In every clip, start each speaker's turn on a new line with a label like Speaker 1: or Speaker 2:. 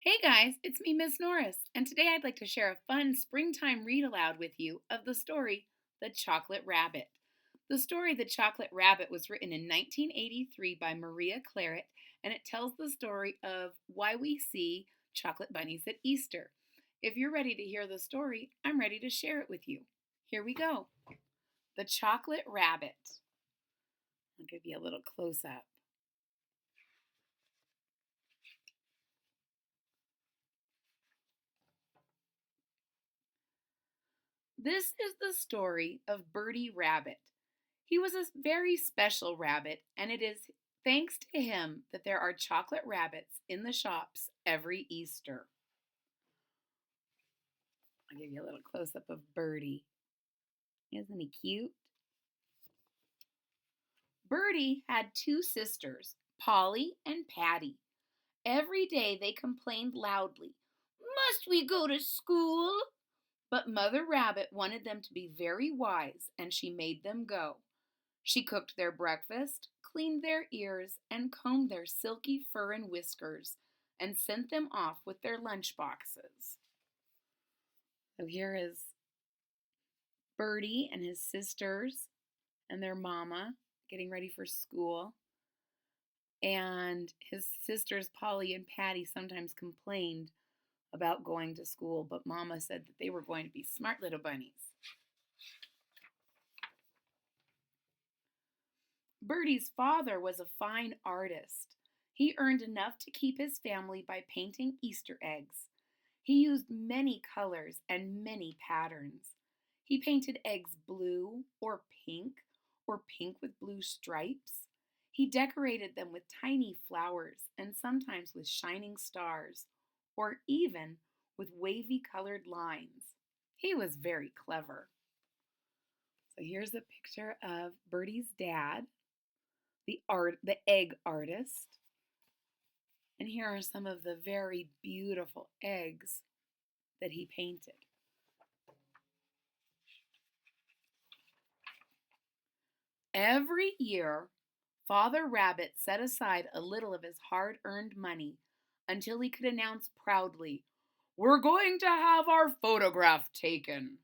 Speaker 1: Hey guys, it's me, Miss Norris, and today I'd like to share a fun springtime read aloud with you of the story The Chocolate Rabbit. The story The Chocolate Rabbit was written in 1983 by Maria Claret, and it tells the story of why we see chocolate bunnies at Easter. If you're ready to hear the story, I'm ready to share it with you. Here we go. The Chocolate Rabbit. I'll give you a little close up. This is the story of Bertie Rabbit. He was a very special rabbit, and it is thanks to him that there are chocolate rabbits in the shops every Easter. I'll give you a little close up of Bertie. Isn't he cute? Bertie had two sisters, Polly and Patty. Every day they complained loudly, "Must we go to school?" But Mother Rabbit wanted them to be very wise, and she made them go. She cooked their breakfast, cleaned their ears, and combed their silky fur and whiskers, and sent them off with their lunch boxes. So here is Bertie and his sisters and their mama getting ready for school. And his sisters, Polly and Patty, sometimes complained about going to school, but Mama said that they were going to be smart little bunnies. Bertie's father was a fine artist. He earned enough to keep his family by painting Easter eggs. He used many colors and many patterns. He painted eggs blue or pink with blue stripes. He decorated them with tiny flowers and sometimes with shining stars, or even with wavy colored lines. He was very clever. So here's a picture of Bertie's dad, the egg artist. And here are some of the very beautiful eggs that he painted. Every year, Father Rabbit set aside a little of his hard-earned money until he could announce proudly, "We're going to have our photograph taken."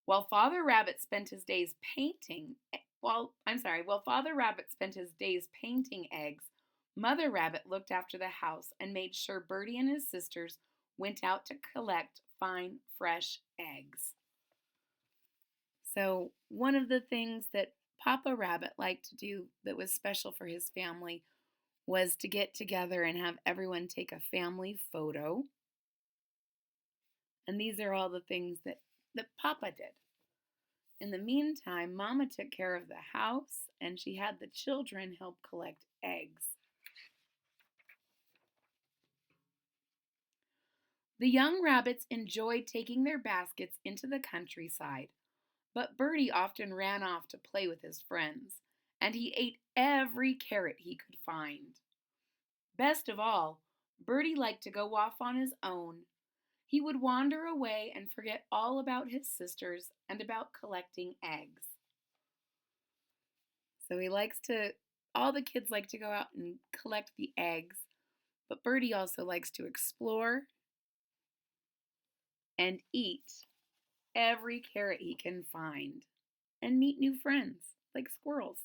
Speaker 1: While Father Rabbit spent his days painting, while Father Rabbit spent his days painting eggs, Mother Rabbit looked after the house and made sure Bertie and his sisters went out to collect fine, fresh eggs. So, one of the things that Papa Rabbit liked to do that was special for his family was to get together and have everyone take a family photo. And these are all the things that Papa did. In the meantime, Mama took care of the house and she had the children help collect eggs. The young rabbits enjoyed taking their baskets into the countryside, but Bertie often ran off to play with his friends, and he ate every carrot he could find. Best of all, Bertie liked to go off on his own. He would wander away and forget all about his sisters and about collecting eggs. So all the kids like to go out and collect the eggs, but Bertie also likes to explore and eat every carrot he can find and meet new friends like squirrels.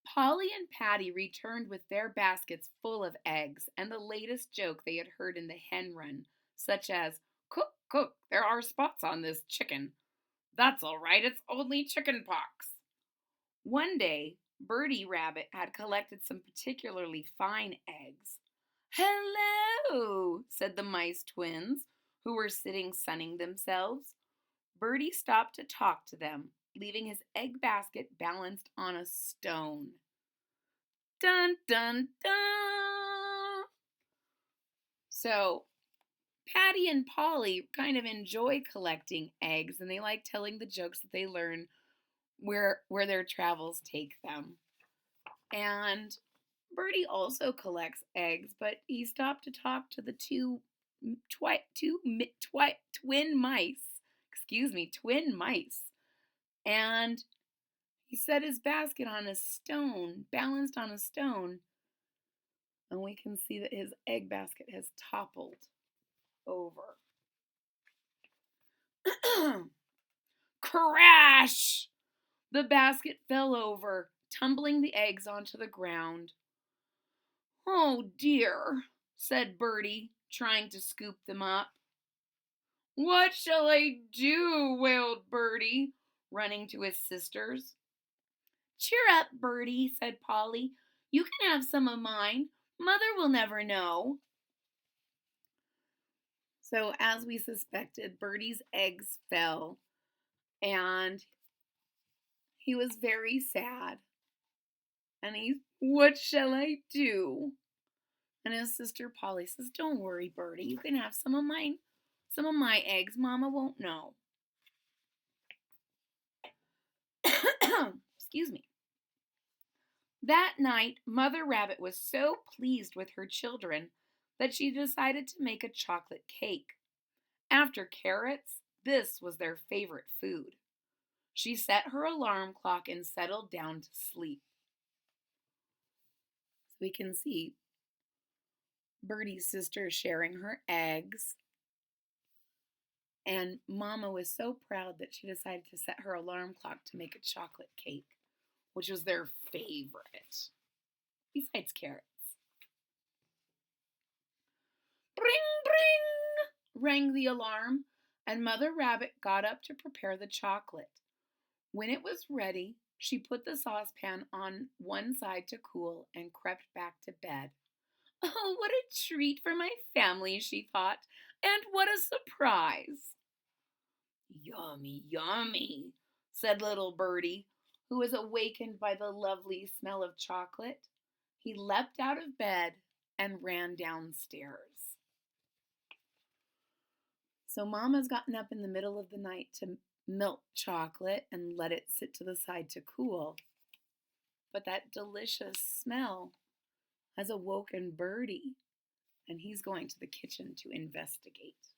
Speaker 1: Polly and Patty returned with their baskets full of eggs and the latest joke they had heard in the hen run, such as, "Cook, cook, there are spots on this chicken." "That's all right, it's only chicken pox." One day, Bertie Rabbit had collected some particularly fine eggs. "Hello," said the mice twins, who were sitting sunning themselves. Bertie stopped to talk to them, leaving his egg basket balanced on a stone. Dun, dun, dun! So, Patty and Polly kind of enjoy collecting eggs, and they like telling the jokes that they learn where their travels take them. And Bertie also collects eggs, but he stopped to talk to the twin mice. Twin mice. And He set his basket on a stone, balanced on a stone, and we can see that his egg basket has toppled over. Crash! The basket fell over, tumbling the eggs onto the ground. "Oh dear," said Bertie, trying to scoop them up. "What shall I do?" wailed Bertie, running to his sisters. "Cheer up, Bertie," said Polly. "You can have some of mine. Mother will never know." So, as we suspected, Bertie's eggs fell, and he was very sad. And "What shall I do?" And his sister Polly says, "Don't worry, Bertie. You can have some of my eggs. Mama won't know." Excuse me. That night, Mother Rabbit was so pleased with her children that she decided to make a chocolate cake. After carrots, this was their favorite food. She set her alarm clock and settled down to sleep. So we can see Bertie's sister sharing her eggs. And Mama was so proud that she decided to set her alarm clock to make a chocolate cake, which was their favorite, besides carrots. Bring, bring, rang the alarm, and Mother Rabbit got up to prepare the chocolate. When it was ready, she put the saucepan on one side to cool and crept back to bed. "Oh, what a treat for my family," she thought, "and what a surprise." "Yummy, yummy," said little Bertie, who was awakened by the lovely smell of chocolate. He leapt out of bed and ran downstairs. So Mama's gotten up in the middle of the night to melt chocolate and let it sit to the side to cool. But that delicious smell has awoken Bertie, and he's going to the kitchen to investigate.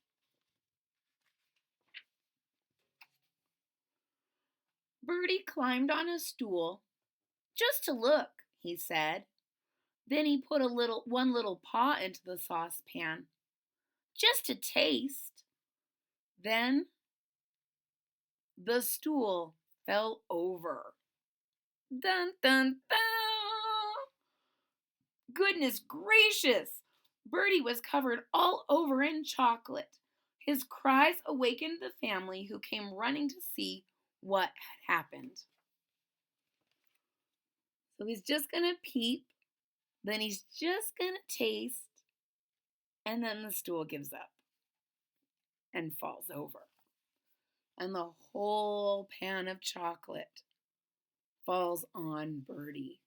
Speaker 1: Bertie climbed on a stool. "Just to look," he said. Then he put one little paw into the saucepan, just to taste. Then the stool fell over. Dun, dun, dun! Goodness gracious! Bertie was covered all over in chocolate. His cries awakened the family, who came running to see what had happened. So he's just going to peep, then he's just going to taste, and then the stool gives up and falls over. And the whole pan of chocolate falls on Bertie.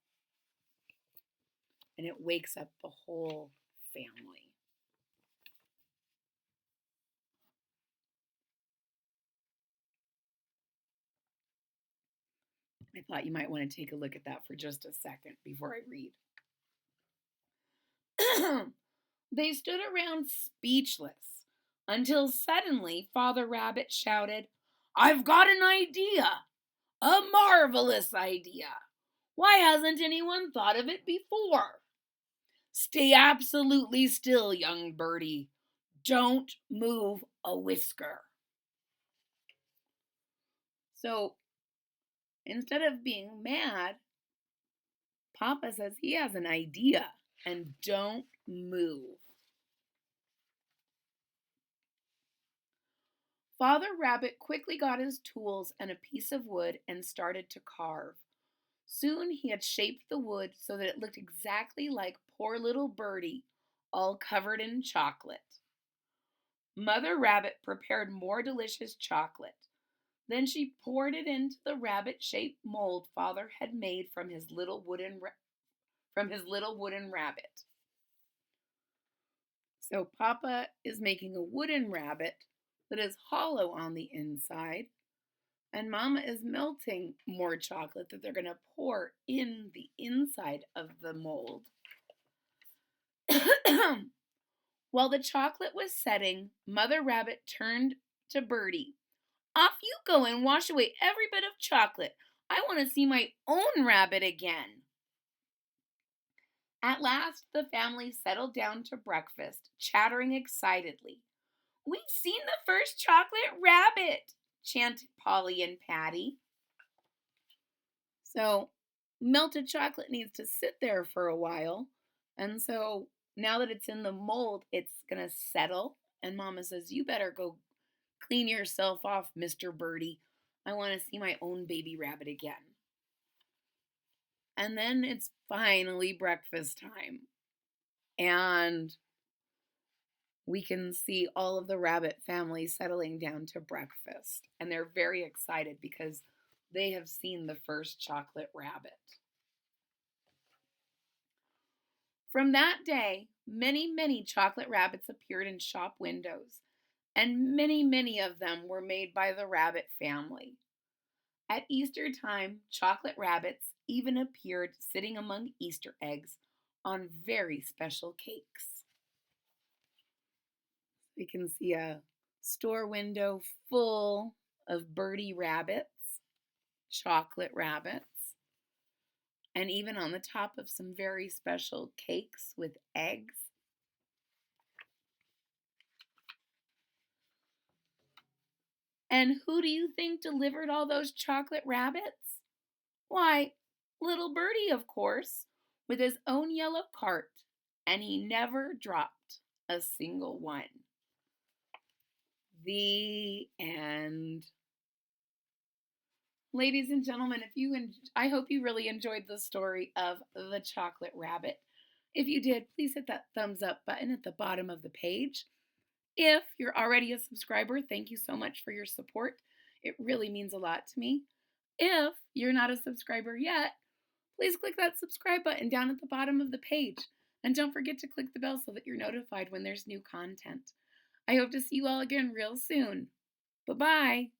Speaker 1: And it wakes up the whole family. I thought you might want to take a look at that for just a second before I read. They stood around speechless until suddenly Father Rabbit shouted, "I've got an idea! A marvelous idea! Why hasn't anyone thought of it before? Stay absolutely still, young Bertie. Don't move a whisker." So instead of being mad, Papa says he has an idea, and don't move. Father Rabbit quickly got his tools and a piece of wood and started to carve. Soon he had shaped the wood so that it looked exactly like poor little Bertie, all covered in chocolate. Mother Rabbit prepared more delicious chocolate. Then she poured it into the rabbit-shaped mold Father had made from his little wooden rabbit. So Papa is making a wooden rabbit that is hollow on the inside, and Mama is melting more chocolate that they're going to pour in the inside of the mold. While the chocolate was setting, Mother Rabbit turned to Bertie. "Off you go and wash away every bit of chocolate. I want to see my own rabbit again. At last, the family settled down to breakfast, chattering excitedly. We've seen the first chocolate rabbit, chanted Polly and Patty. So, melted chocolate needs to sit there for a while. And so, now that it's in the mold, it's going to settle. And Mama says, "You better go clean yourself off, Mr. Birdie. I want to see my own baby rabbit again." And then it's finally breakfast time. And we can see all of the rabbit family settling down to breakfast. And they're very excited because they have seen the first chocolate rabbit. From that day, many, many chocolate rabbits appeared in shop windows, and many, many of them were made by the rabbit family. At Easter time, chocolate rabbits even appeared sitting among Easter eggs on very special cakes. We can see a store window full of Bertie Rabbits, chocolate rabbits, and even on the top of some very special cakes with eggs. And who do you think delivered all those chocolate rabbits? Why, little Bertie, of course, with his own yellow cart, and he never dropped a single one. The end. Ladies and gentlemen, I hope you really enjoyed the story of the chocolate rabbit. If you did, please hit that thumbs up button at the bottom of the page. If you're already a subscriber, thank you so much for your support. It really means a lot to me. If you're not a subscriber yet, please click that subscribe button down at the bottom of the page. And don't forget to click the bell so that you're notified when there's new content. I hope to see you all again real soon. Bye-bye.